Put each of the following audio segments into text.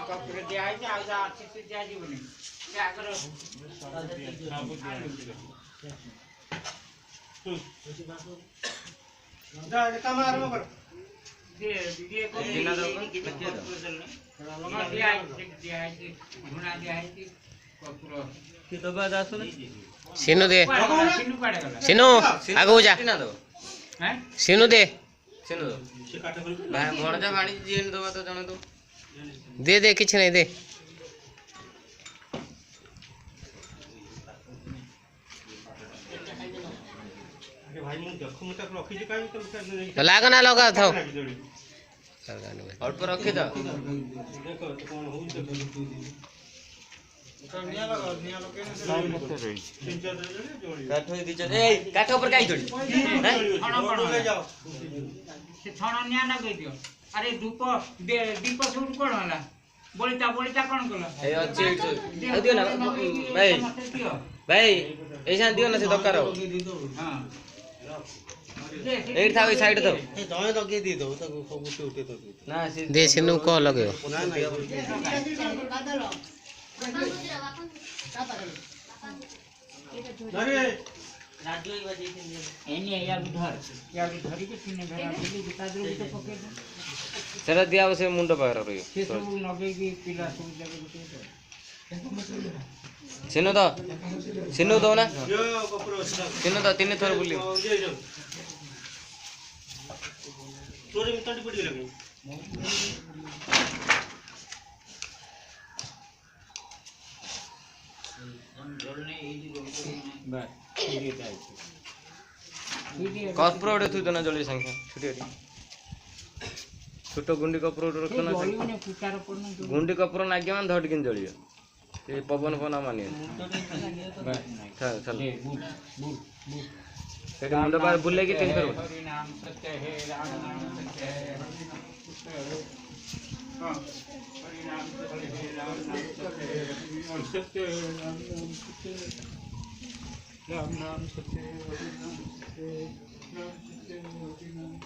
कपुर दिया है जा अच्छे से दिया जीवनी क्या करो जा काम आरंभ कर ये को दिना दो दिया है घुना दिया है कपुर कि तो बात आसो ना सिनु दे सिनु आगो जा हैं सिनु दे सिनु भाई भणजा भाणी जीन दबा तो जने तो दे किछ नहीं दे भाई मु देखो मु तक रखी काई तो लागा ना लगा था अल्प रखी द देखो कोन हो देखो तो निया लगा निया लगे तीन चार जोड़ी काठ होई दिछ ए काठ ऊपर काई जोड़ी ले जाओ से थाना निया ना कह दियो अरे दीप सूट कोन होला बोलिता कोन कला ए अच्छे दियो ना भाई भाई ऐसा दियो ना से दरकार हो हां एट था ओई साइड तो ए दय लगे दी दो तो गुटे उठे तो ना से दे सिनु को लगे ना ना अरे एनी यार धरी के तीन भेड़ा बोली बिता दे तो पके दे सेरा दिया से मुंडो पार रही से सब लगे की पिला सब लगे सिनु दो ना यो कपरो सिनु तो तीन थोर बुली तोरे मिटंडी पड़ी लगे कपरो उठे तू ना जल्दी संख्या छुटी छोटो गुंडी कपरो रखो ना गुंडी कपरो नागियो मान धड़ किन जलियो ये पवन पना मानियो चल सेठी मुंडो पार बुले की तीन करो हरि नाम सत्य है राम नाम सत्य है हां हरि नाम सत्य है राम नाम सत्य है सत्य है राम नाम सत्य है हरि नाम सत्य है राम सत्य है हरि नाम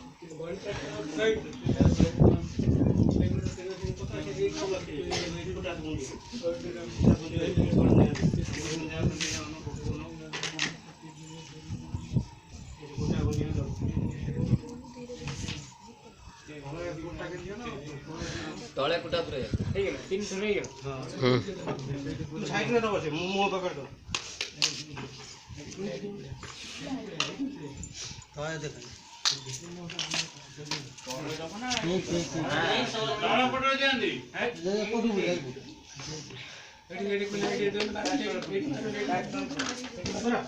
तळे कुटा पुरे ठीक है 300 रह गया हां साइड में रहो से मुंह पकड़ दो काय देख ताला पटो देंदी है कोठू बुझाई एडी को ले दे पूरा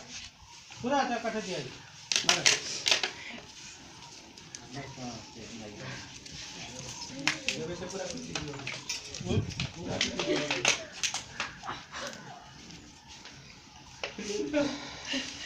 पूरा आता काट दिया मार ये से पूरा पूरा